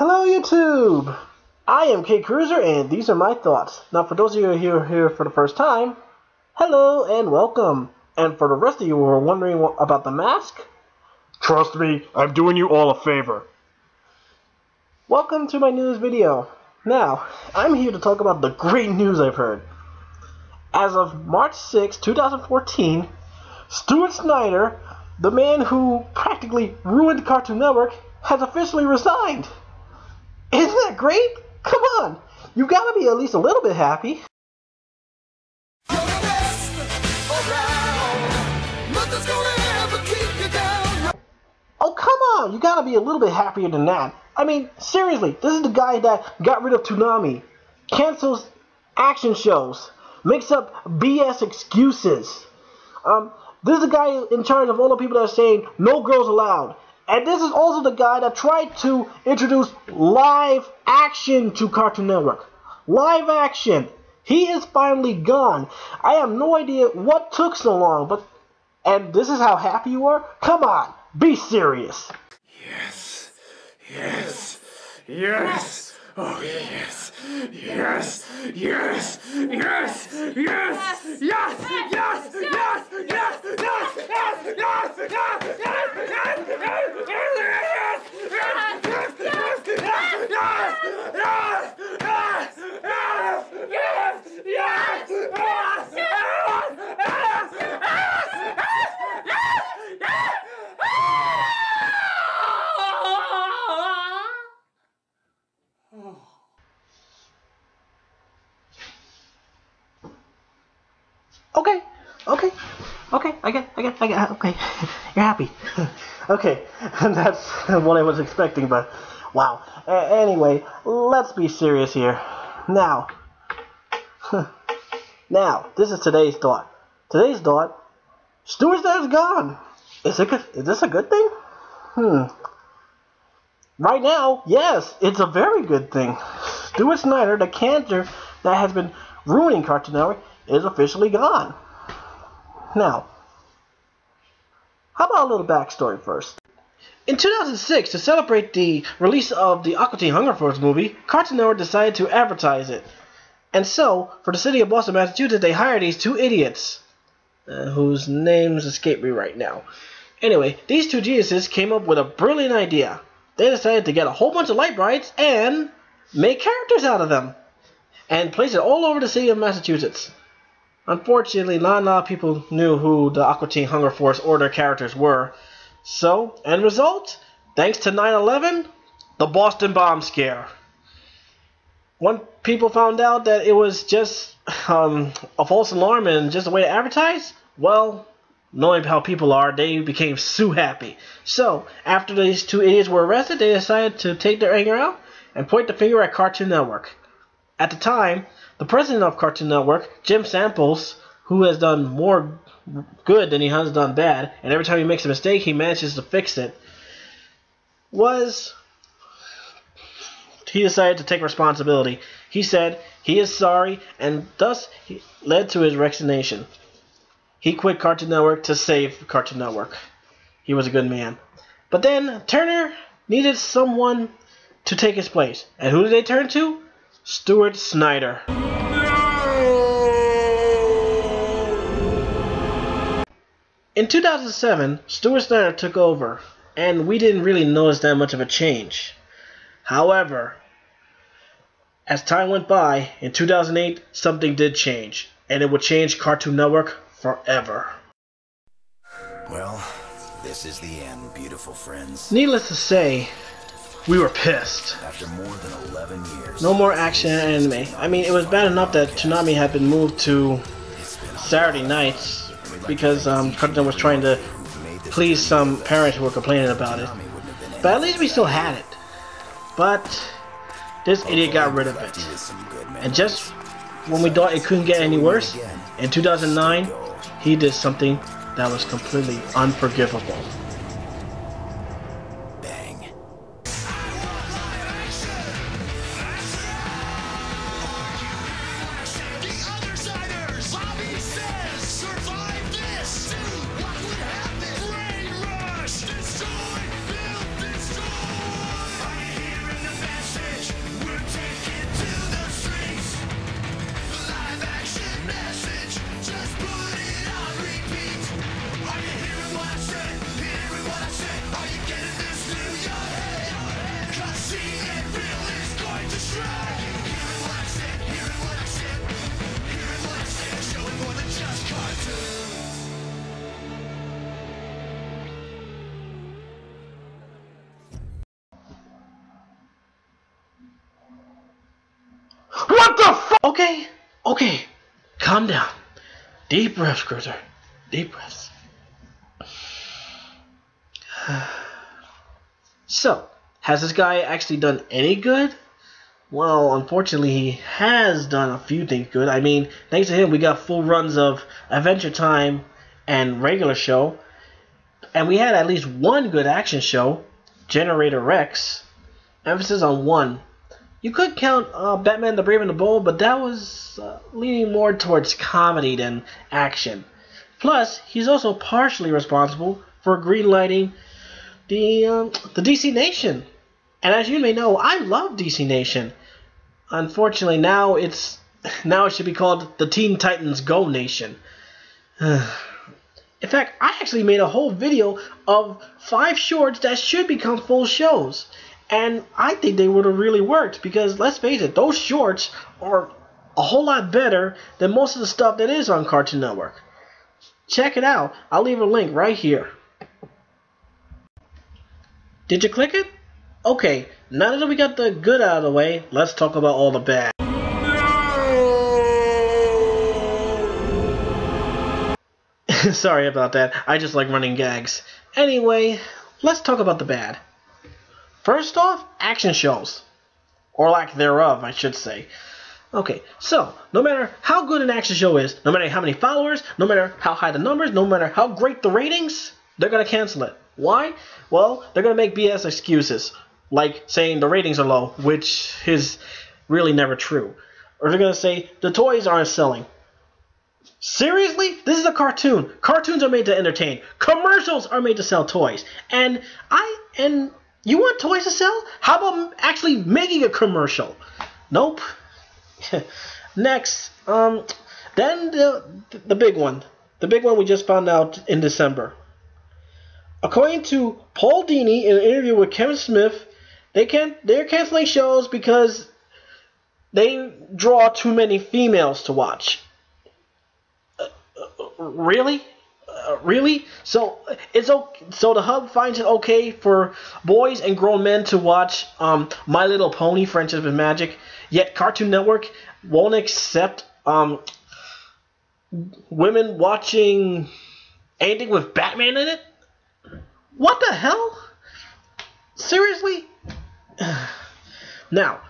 Hello YouTube! I am KCruzer and these are my thoughts. Now for those of you who are here for the first time, hello and welcome. And for the rest of you who are wondering about the mask, trust me, I'm doing you all a favor. Welcome to my news video. Now, I'm here to talk about the great news I've heard. As of March 6, 2014, Stuart Snyder, the man who practically ruined Cartoon Network, has officially resigned. Isn't that great? Come on, you gotta be at least a little bit happy. Oh, come on, you gotta be a little bit happier than that. I mean, seriously, this is the guy that got rid of Toonami, cancels action shows, makes up BS excuses. This is the guy in charge of all the people that are saying no girls allowed. And this is also the guy that tried to introduce live action to Cartoon Network. Live action. He is finally gone. I have no idea what took so long, and this is how happy you are? Come on, be serious. Yes. Yes. Yes. Oh yes. Yes. Yes. Yes. Yes. Yes. Yes. Yes. Yes. Yes. Yes. Okay, I get, okay, you're happy. Okay, that's what I was expecting, but wow. Anyway, let's be serious here. Now, this is today's thought. Today's thought, Stuart Snyder's gone. Is this a good thing? Right now, yes, it's a very good thing. Stuart Snyder, the cancer that has been ruining Cartoon Network, is officially gone. Now, how about a little backstory first? In 2006, to celebrate the release of the Aqua Teen Hunger Force movie, Cartoon Network decided to advertise it. And so, for the city of Boston, Massachusetts, they hired these two idiots, whose names escape me right now. Anyway, these two geniuses came up with a brilliant idea. They decided to get a whole bunch of light brights and make characters out of them, and place it all over the city of Massachusetts. Unfortunately, not a lot of people knew who the Aqua Teen Hunger Force or their characters were. So, end result, thanks to 9/11, the Boston bomb scare. When people found out that it was just a false alarm and just a way to advertise, well, knowing how people are, they became so happy. So, after these two idiots were arrested, they decided to take their anger out and point the finger at Cartoon Network. At the time, the president of Cartoon Network, Jim Samples, who has done more good than he has done bad, and every time he makes a mistake, he manages to fix it, he decided to take responsibility. He said he is sorry, and thus he led to his resignation. He quit Cartoon Network to save Cartoon Network. He was a good man. But then Turner needed someone to take his place. And who did they turn to? Stuart Snyder. In 2007, Stuart Snyder took over, and we didn't really notice that much of a change. However, as time went by, in 2008, something did change, and it would change Cartoon Network forever. Well, this is the end, beautiful friends. Needless to say, we were pissed. After more than 11 years. No more action anime. I mean, it was bad enough that Toonami had been moved to Saturday nights because Cartoon was trying to please some parents who were complaining about it. But at least we still had it. But this idiot got rid of it. And just when we thought it couldn't get any worse, in 2009, he did something that was completely unforgivable. What the f? Okay. Calm down. Deep breaths, Cruiser. Deep breaths. So, has this guy actually done any good? Well, unfortunately, he has done a few things good. I mean, thanks to him, we got full runs of Adventure Time and regular show. And we had at least one good action show, Generator Rex. Emphasis on one. You could count Batman the Brave and the Bold, but that was leaning more towards comedy than action. Plus, he's also partially responsible for greenlighting the DC Nation. And as you may know, I love DC Nation. Unfortunately, now it should be called the Teen Titans Go Nation. In fact, I actually made a whole video of 5 shorts that should become full shows. And I think they would have really worked because, let's face it, those shorts are a whole lot better than most of the stuff that is on Cartoon Network. Check it out. I'll leave a link right here. Did you click it? Okay, now that we got the good out of the way, let's talk about all the bad. Sorry about that. I just like running gags. Anyway, let's talk about the bad. First off, action shows. Or lack thereof, I should say. Okay, so, no matter how good an action show is, no matter how many followers, no matter how high the numbers, no matter how great the ratings, they're going to cancel it. Why? Well, they're going to make BS excuses. Like saying the ratings are low, which is really never true. Or they're going to say the toys aren't selling. Seriously? This is a cartoon. Cartoons are made to entertain. Commercials are made to sell toys. And you want toys to sell? How about actually making a commercial? Nope. Next, then the big one. The big one we just found out in December. According to Paul Dini in an interview with Kevin Smith, they're canceling shows because they draw too many females to watch. Really? Really? So the hub finds it okay for boys and grown men to watch My Little Pony: Friendship and Magic, yet Cartoon Network won't accept women watching anything with Batman in it? What the hell? Seriously? Now,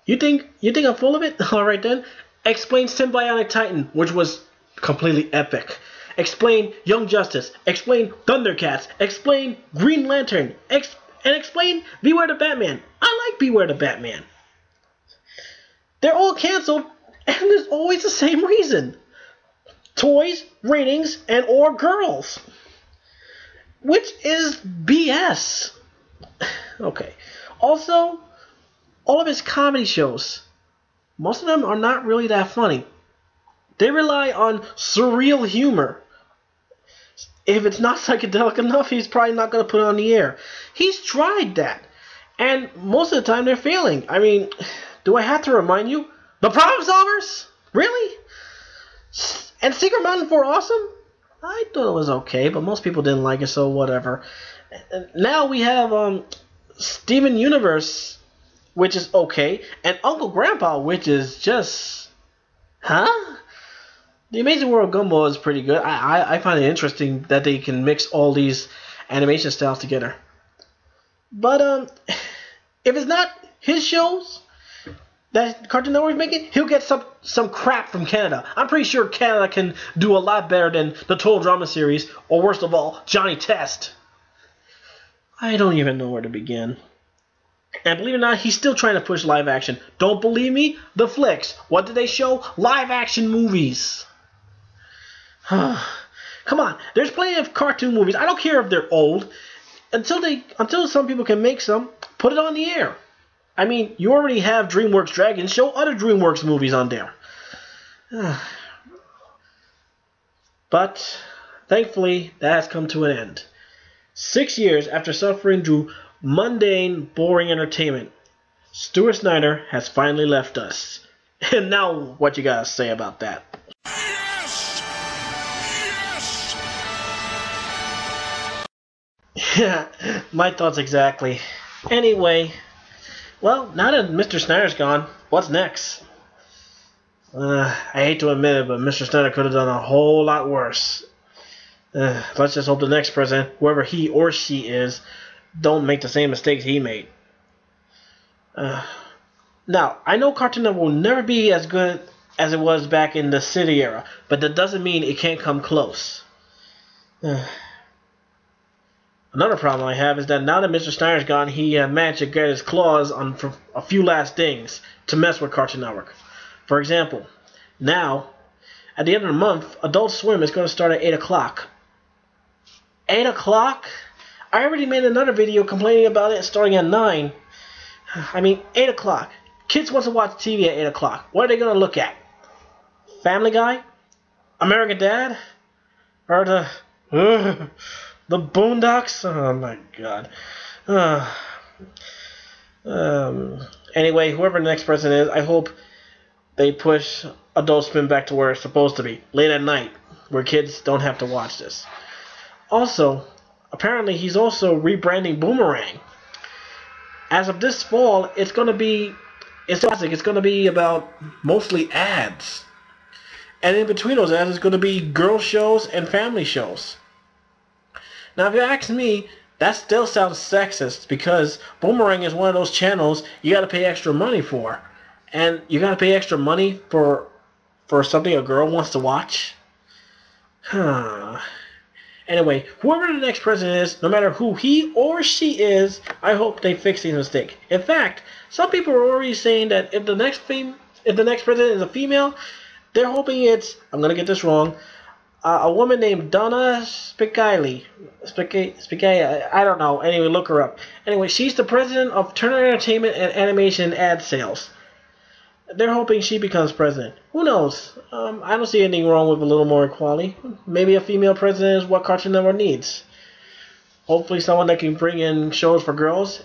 you think I'm full of it? Alright then. Explain Symbiotic Titan, which was completely epic. Explain Young Justice. Explain Thundercats. Explain Green Lantern. And explain Beware the Batman. I like Beware the Batman. They're all canceled, and there's always the same reason. Toys, ratings, and or girls. Which is BS. Okay. Also, all of his comedy shows, most of them are not really that funny. They rely on surreal humor. If it's not psychedelic enough, he's probably not going to put it on the air. He's tried that. And most of the time they're failing. I mean, do I have to remind you? The Problem Solvers? Really? And Secret Mountain 4 Awesome? I thought it was okay, but most people didn't like it, so whatever. Now we have Steven Universe, which is okay, and Uncle Grandpa, which is just... Huh? The Amazing World of Gumball is pretty good. I find it interesting that they can mix all these animation styles together. But if it's not his shows that Cartoon Network is making, he'll get some crap from Canada. I'm pretty sure Canada can do a lot better than the Total Drama series, or worst of all, Johnny Test. I don't even know where to begin. And believe it or not, he's still trying to push live action. Don't believe me? The flicks. What did they show? Live action movies. Come on, there's plenty of cartoon movies. I don't care if they're old. Until some people can make some, put it on the air. I mean, you already have DreamWorks Dragons. Show other DreamWorks movies on there. But, thankfully, that has come to an end. 6 years after suffering through mundane, boring entertainment, Stuart Snyder has finally left us. And now, what you gotta say about that? Yes! Yes! Yeah, my thoughts exactly. Anyway, well, now that Mr. Snyder's gone, what's next? I hate to admit it, but Mr. Snyder could have done a whole lot worse. Let's just hope the next president, whoever he or she is, don't make the same mistakes he made. Now, I know Cartoon Network will never be as good as it was back in the City era, but that doesn't mean it can't come close. Another problem I have is that now that Mr. Snyder's gone, he managed to get his claws on a few last things to mess with Cartoon Network. For example, now, at the end of the month, Adult Swim is going to start at 8 o'clock. 8 o'clock? I already made another video complaining about it starting at 9. I mean, 8 o'clock. Kids want to watch TV at 8 o'clock. What are they going to look at? Family Guy? American Dad? Or the Boondocks? Oh my god. Anyway, whoever the next president is, I hope they push Adult Swim back to where it's supposed to be. Late at night, where kids don't have to watch this. Also, apparently he's also rebranding Boomerang. As of this fall, it's going to be about mostly ads. And in between those ads, it's going to be girl shows and family shows. Now, if you ask me, that still sounds sexist because Boomerang is one of those channels you got to pay extra money for. And you got to pay extra money for something a girl wants to watch? Anyway, whoever the next president is, no matter who he or she is, I hope they fix this mistake. In fact, some people are already saying that if the next president is a female, they're hoping it's, I'm going to get this wrong, a woman named Donna Spicali. I don't know. Anyway, look her up. Anyway, she's the president of Turner Entertainment and Animation Ad Sales. They're hoping she becomes president. Who knows? I don't see anything wrong with a little more equality. Maybe a female president is what Cartoon Network needs. Hopefully someone that can bring in shows for girls.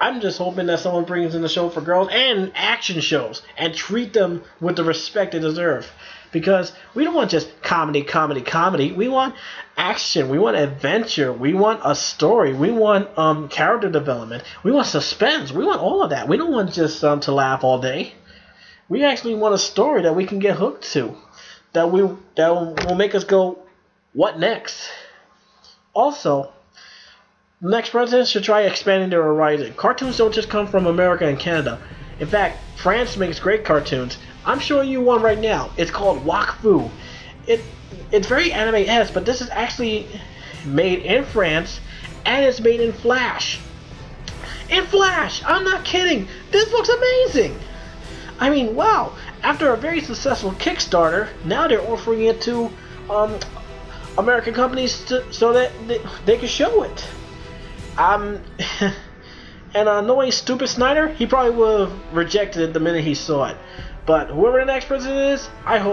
I'm just hoping that someone brings in a show for girls and action shows and treat them with the respect they deserve. Because we don't want just comedy. We want action. We want adventure. We want a story. We want character development. We want suspense. We want all of that. We don't want just to laugh all day. We actually want a story that we can get hooked to, that will make us go, what next? Also, the next president should try expanding their horizon. Cartoons don't just come from America and Canada. In fact, France makes great cartoons. I'm showing you one right now. It's called Wakfu. It's very anime-esque, but this is actually made in France, and it's made in Flash. In Flash! I'm not kidding! This looks amazing! I mean, wow! After a very successful Kickstarter, now they're offering it to American companies so that they can show it. And knowing Stuart Snyder, he probably would have rejected it the minute he saw it. But whoever the next president is, I hope